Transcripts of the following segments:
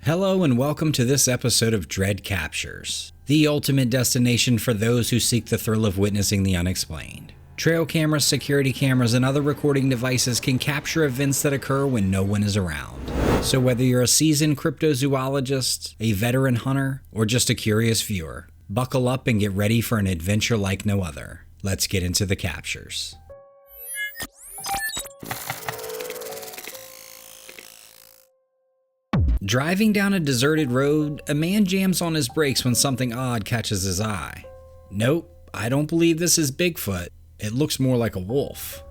Hello and welcome to this episode of Dread Captures, the ultimate destination for those who seek the thrill of witnessing the unexplained. Trail cameras, security cameras, and other recording devices can capture events that occur when no one is around. So whether you're a seasoned cryptozoologist, a veteran hunter, or just a curious viewer, buckle up and get ready for an adventure like no other. Let's get into the captures. Driving down a deserted road, a man jams on his brakes when something odd catches his eye. Nope, I don't believe this is Bigfoot. It looks more like a wolf.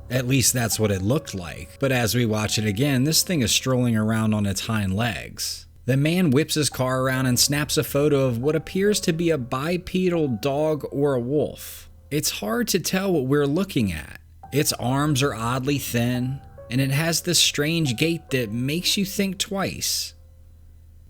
At least that's what it looked like, but as we watch it again, this thing is strolling around on its hind legs. The man whips his car around and snaps a photo of what appears to be a bipedal dog or a wolf. It's hard to tell what we're looking at. Its arms are oddly thin, and it has this strange gait that makes you think twice.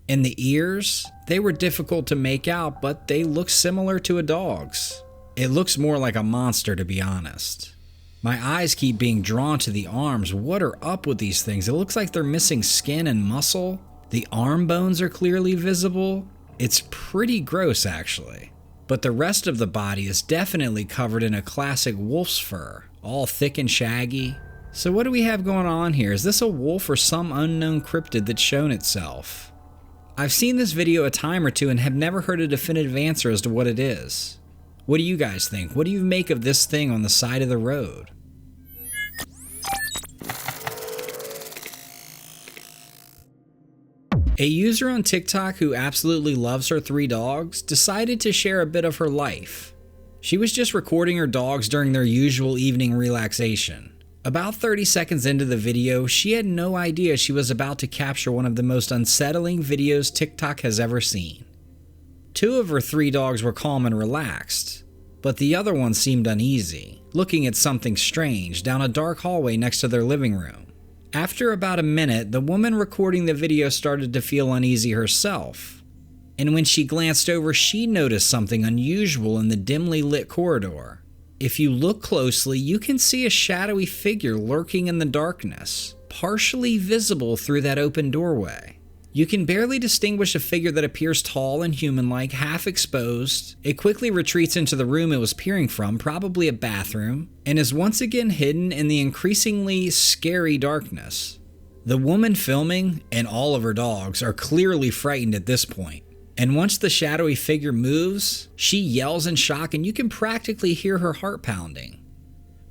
And the ears, they were difficult to make out, but they look similar to a dog's. It looks more like a monster, to be honest. My eyes keep being drawn to the arms. What are up with these things? It looks like they're missing skin and muscle. The arm bones are clearly visible. It's pretty gross, actually. But the rest of the body is definitely covered in a classic wolf's fur, all thick and shaggy. So what do we have going on here? Is this a wolf or some unknown cryptid that's shown itself? I've seen this video a time or two and have never heard a definitive answer as to what it is. What do you guys think? What do you make of this thing on the side of the road? A user on TikTok who absolutely loves her 3 dogs decided to share a bit of her life. She was just recording her dogs during their usual evening relaxation. About 30 seconds into the video, she had no idea she was about to capture one of the most unsettling videos TikTok has ever seen. 2 of her 3 dogs were calm and relaxed, but the other one seemed uneasy, looking at something strange down a dark hallway next to their living room. After about a minute, the woman recording the video started to feel uneasy herself, and when she glanced over, she noticed something unusual in the dimly lit corridor. If you look closely, you can see a shadowy figure lurking in the darkness, partially visible through that open doorway. You can barely distinguish a figure that appears tall and human-like, half exposed. It quickly retreats into the room it was peering from, probably a bathroom, and is once again hidden in the increasingly scary darkness. The woman filming and all of her dogs are clearly frightened at this point. And once the shadowy figure moves, she yells in shock and you can practically hear her heart pounding.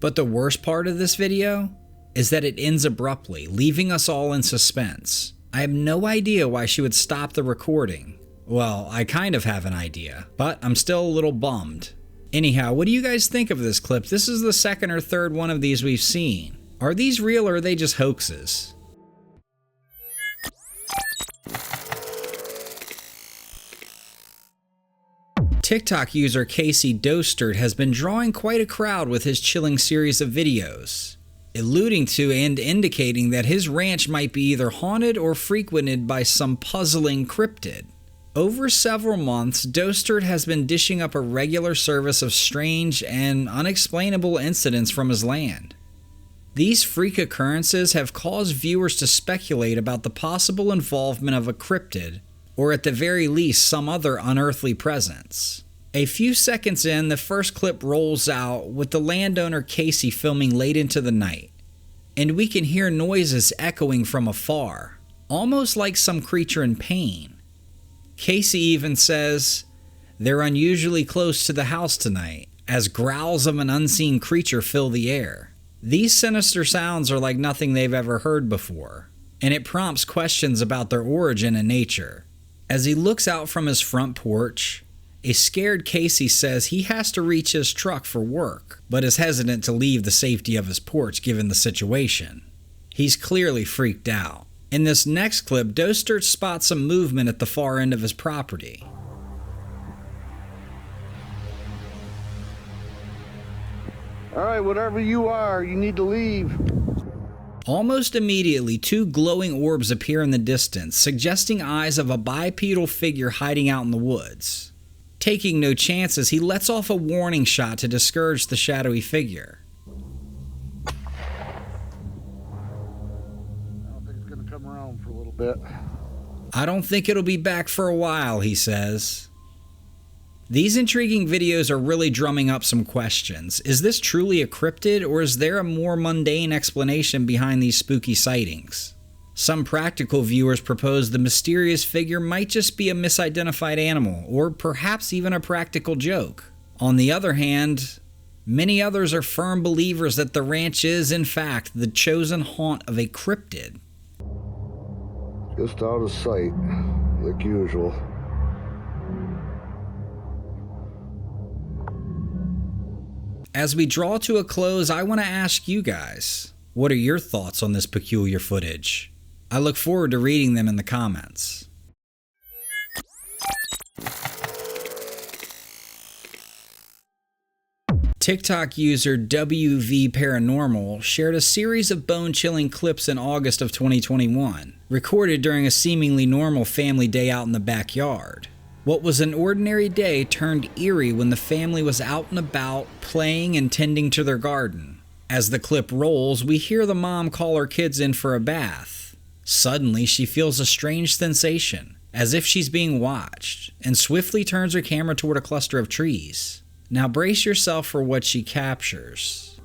But the worst part of this video is that it ends abruptly, leaving us all in suspense. I have no idea why she would stop the recording. Well, I kind of have an idea, but I'm still a little bummed. Anyhow, what do you guys think of this clip? This is the second or third one of these we've seen. Are these real or are they just hoaxes? TikTok user Casey Dostert has been drawing quite a crowd with his chilling series of videos, alluding to and indicating that his ranch might be either haunted or frequented by some puzzling cryptid. Over several months, Dostert has been dishing up a regular service of strange and unexplainable incidents from his land. These freak occurrences have caused viewers to speculate about the possible involvement of a cryptid, or at the very least some other unearthly presence. A few seconds in, the first clip rolls out with the landowner Casey filming late into the night, and we can hear noises echoing from afar, almost like some creature in pain. Casey even says, "They're unusually close to the house tonight," as growls of an unseen creature fill the air. These sinister sounds are like nothing they've ever heard before, and it prompts questions about their origin and nature. As he looks out from his front porch, a scared Casey says he has to reach his truck for work, but is hesitant to leave the safety of his porch given the situation. He's clearly freaked out. In this next clip, Dostert spots some movement at the far end of his property. All right, whatever you are, you need to leave. Almost immediately, 2 glowing orbs appear in the distance, suggesting eyes of a bipedal figure hiding out in the woods. Taking no chances, he lets off a warning shot to discourage the shadowy figure. I don't think it's going to come around for a little bit. I don't think it'll be back for a while, he says. These intriguing videos are really drumming up some questions. Is this truly a cryptid, or is there a more mundane explanation behind these spooky sightings? Some practical viewers propose the mysterious figure might just be a misidentified animal, or perhaps even a practical joke. On the other hand, many others are firm believers that the ranch is, in fact, the chosen haunt of a cryptid. Just out of sight, like usual. As we draw to a close, I want to ask you guys, what are your thoughts on this peculiar footage? I look forward to reading them in the comments. TikTok user WV Paranormal shared a series of bone-chilling clips in August of 2021, recorded during a seemingly normal family day out in the backyard. What was an ordinary day turned eerie when the family was out and about, playing and tending to their garden. As the clip rolls, we hear the mom call her kids in for a bath. Suddenly, she feels a strange sensation, as if she's being watched, and swiftly turns her camera toward a cluster of trees. Now brace yourself for what she captures.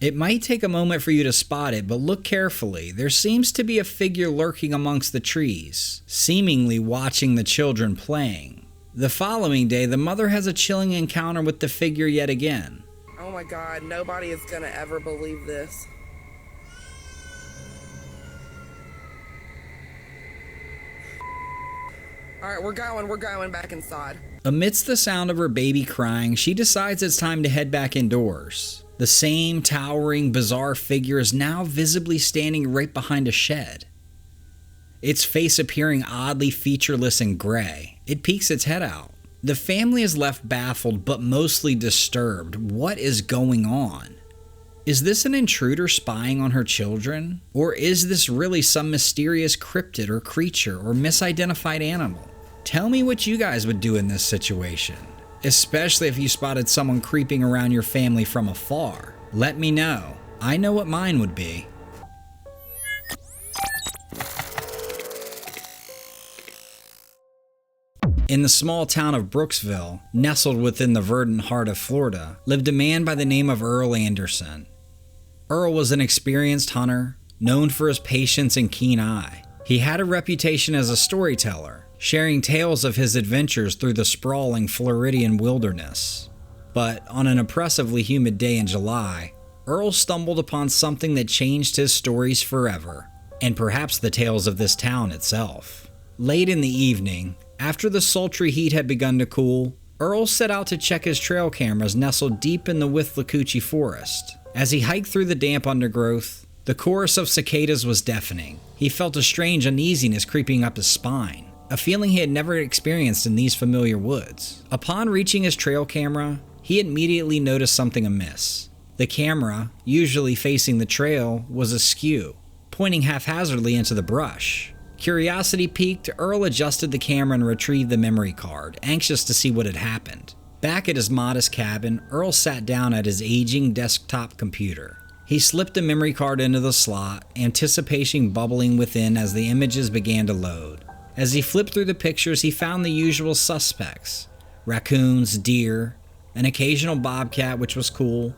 It might take a moment for you to spot it, but look carefully. There seems to be a figure lurking amongst the trees, seemingly watching the children playing. The following day, the mother has a chilling encounter with the figure yet again. Oh my God, nobody is gonna ever believe this. Alright, we're going back inside. Amidst the sound of her baby crying, she decides it's time to head back indoors. The same towering, bizarre figure is now visibly standing right behind a shed. Its face appearing oddly featureless and gray. It peeks its head out. The family is left baffled but mostly disturbed. What is going on? Is this an intruder spying on her children? Or is this really some mysterious cryptid or creature or misidentified animal? Tell me what you guys would do in this situation, especially if you spotted someone creeping around your family from afar. Let me know. I know what mine would be. In the small town of Brooksville, nestled within the verdant heart of Florida, lived a man by the name of Earl Anderson. Earl was an experienced hunter, known for his patience and keen eye. He had a reputation as a storyteller, sharing tales of his adventures through the sprawling Floridian wilderness. But on an oppressively humid day in July, Earl stumbled upon something that changed his stories forever, and perhaps the tales of this town itself. Late in the evening, after the sultry heat had begun to cool, Earl set out to check his trail cameras nestled deep in the Withlacoochee forest. As he hiked through the damp undergrowth, the chorus of cicadas was deafening. He felt a strange uneasiness creeping up his spine, a feeling he had never experienced in these familiar woods. Upon reaching his trail camera, he immediately noticed something amiss. The camera, usually facing the trail, was askew, pointing haphazardly into the brush. Curiosity piqued, Earl adjusted the camera and retrieved the memory card, anxious to see what had happened. Back at his modest cabin, Earl sat down at his aging desktop computer. He slipped the memory card into the slot, anticipation bubbling within as the images began to load. As he flipped through the pictures, he found the usual suspects: raccoons, deer, an occasional bobcat, which was cool.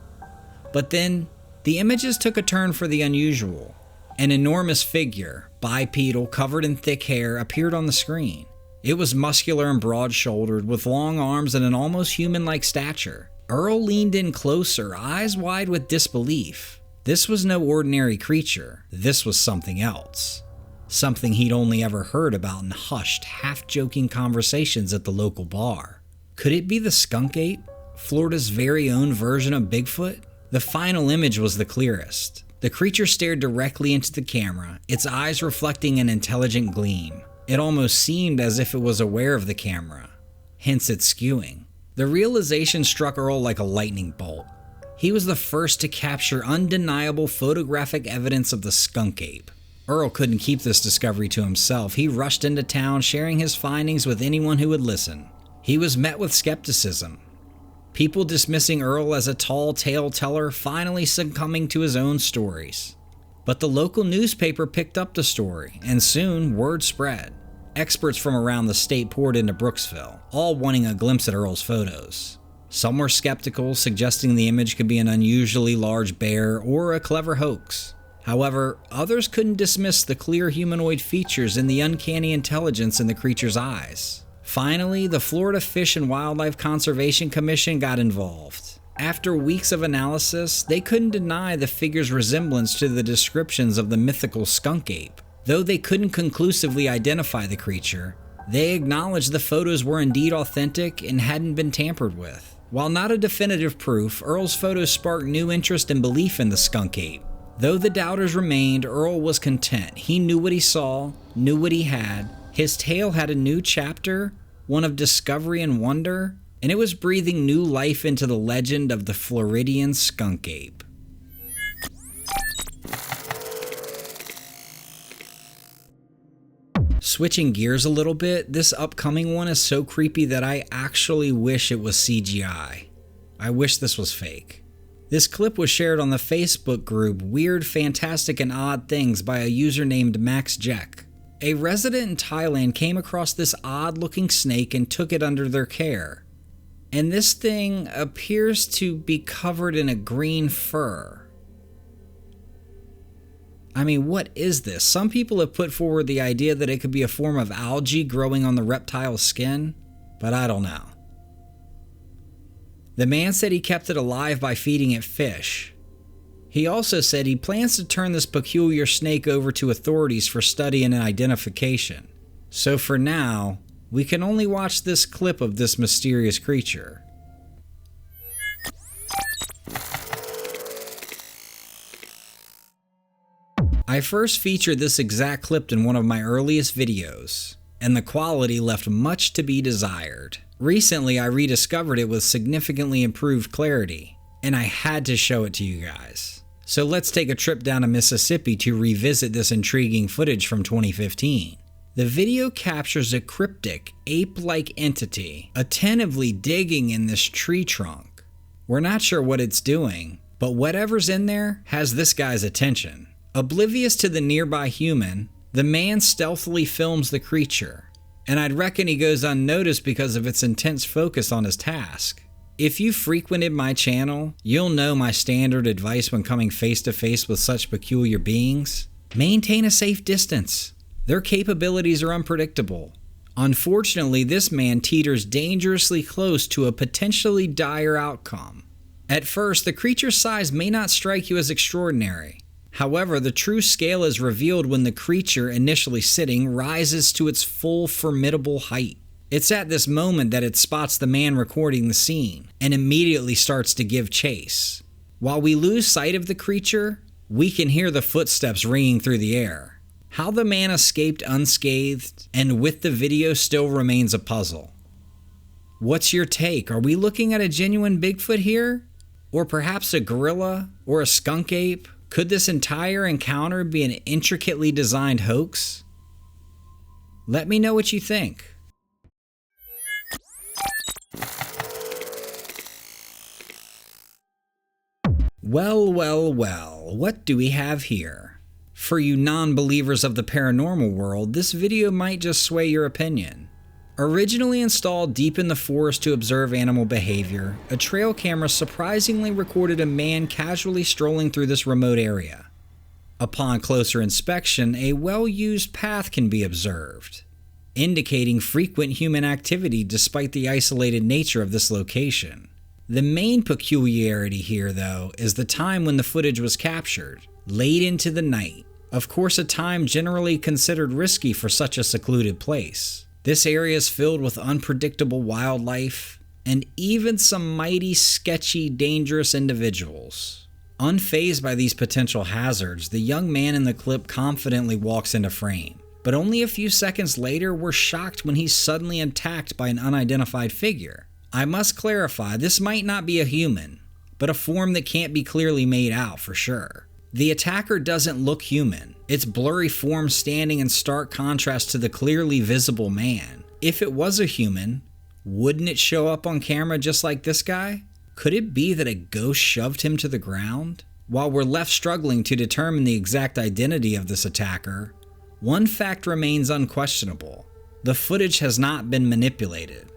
But then, the images took a turn for the unusual. An enormous figure, bipedal, covered in thick hair, appeared on the screen. It was muscular and broad-shouldered, with long arms and an almost human-like stature. Earl leaned in closer, eyes wide with disbelief. This was no ordinary creature. This was something else. Something he'd only ever heard about in hushed, half-joking conversations at the local bar. Could it be the skunk ape? Florida's very own version of Bigfoot? The final image was the clearest. The creature stared directly into the camera, its eyes reflecting an intelligent gleam. It almost seemed as if it was aware of the camera, hence its skewing. The realization struck Earl like a lightning bolt. He was the first to capture undeniable photographic evidence of the skunk ape. Earl couldn't keep this discovery to himself. He rushed into town, sharing his findings with anyone who would listen. He was met with skepticism. people dismissing Earl as a tall tale teller finally succumbing to his own stories. But the local newspaper picked up the story, and soon word spread. Experts from around the state poured into Brooksville, all wanting a glimpse at Earl's photos. Some were skeptical, suggesting the image could be an unusually large bear or a clever hoax. However, others couldn't dismiss the clear humanoid features and the uncanny intelligence in the creature's eyes. Finally, the Florida Fish and Wildlife Conservation Commission got involved. After weeks of analysis, they couldn't deny the figure's resemblance to the descriptions of the mythical skunk ape. Though they couldn't conclusively identify the creature, they acknowledged the photos were indeed authentic and hadn't been tampered with. While not a definitive proof, Earl's photos sparked new interest and belief in the skunk ape. Though the doubters remained, Earl was content. He knew what he saw, knew what he had. His tale had a new chapter, one of discovery and wonder, and it was breathing new life into the legend of the Floridian skunk ape. Switching gears a little bit, this upcoming one is so creepy that I actually wish it was CGI. I wish this was fake. This clip was shared on the Facebook group Weird, Fantastic, and Odd Things by a user named Max Jack. A resident in Thailand came across this odd-looking snake and took it under their care. And this thing appears to be covered in a green fur. I mean, what is this? Some people have put forward the idea that it could be a form of algae growing on the reptile's skin, but I don't know. The man said he kept it alive by feeding it fish. He also said he plans to turn this peculiar snake over to authorities for study and identification. So for now, we can only watch this clip of this mysterious creature. I first featured this exact clip in one of my earliest videos, and the quality left much to be desired. Recently, I rediscovered it with significantly improved clarity, and I had to show it to you guys. So let's take a trip down to Mississippi to revisit this intriguing footage from 2015. The video captures a cryptic, ape-like entity attentively digging in this tree trunk. We're not sure what it's doing, but whatever's in there has this guy's attention. Oblivious to the nearby human, the man stealthily films the creature, and I'd reckon he goes unnoticed because of its intense focus on his task. If you frequented my channel, you'll know my standard advice when coming face to face with such peculiar beings. Maintain a safe distance. Their capabilities are unpredictable. Unfortunately, this man teeters dangerously close to a potentially dire outcome. At first, the creature's size may not strike you as extraordinary. However, the true scale is revealed when the creature, initially sitting, rises to its full formidable height. It's at this moment that it spots the man recording the scene, and immediately starts to give chase. While we lose sight of the creature, we can hear the footsteps ringing through the air. How the man escaped unscathed, and with the video, still remains a puzzle. What's your take? Are we looking at a genuine Bigfoot here? Or perhaps a gorilla? Or a skunk ape? Could this entire encounter be an intricately designed hoax? Let me know what you think. Well, what do we have here? For you non-believers of the paranormal world, this video might just sway your opinion. Originally installed deep in the forest to observe animal behavior, a trail camera surprisingly recorded a man casually strolling through this remote area. Upon closer inspection, a well-used path can be observed, indicating frequent human activity despite the isolated nature of this location. The main peculiarity here, though, is the time when the footage was captured, late into the night. Of course, a time generally considered risky for such a secluded place. This area is filled with unpredictable wildlife and even some mighty sketchy, dangerous individuals. Unfazed by these potential hazards, the young man in the clip confidently walks into frame. But only a few seconds later, we're shocked when he's suddenly attacked by an unidentified figure. I must clarify, this might not be a human, but a form that can't be clearly made out for sure. The attacker doesn't look human. Its blurry form standing in stark contrast to the clearly visible man. If it was a human, Wouldn't it show up on camera just like this guy? Could it be that a ghost shoved him to the ground? While we're left struggling to determine the exact identity of this attacker, one fact remains unquestionable. The footage has not been manipulated.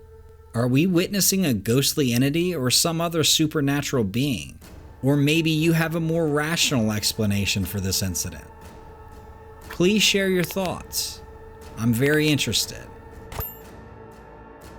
Are we witnessing a ghostly entity or some other supernatural being? Or maybe you have a more rational explanation for this incident. Please share your thoughts. I'm very interested.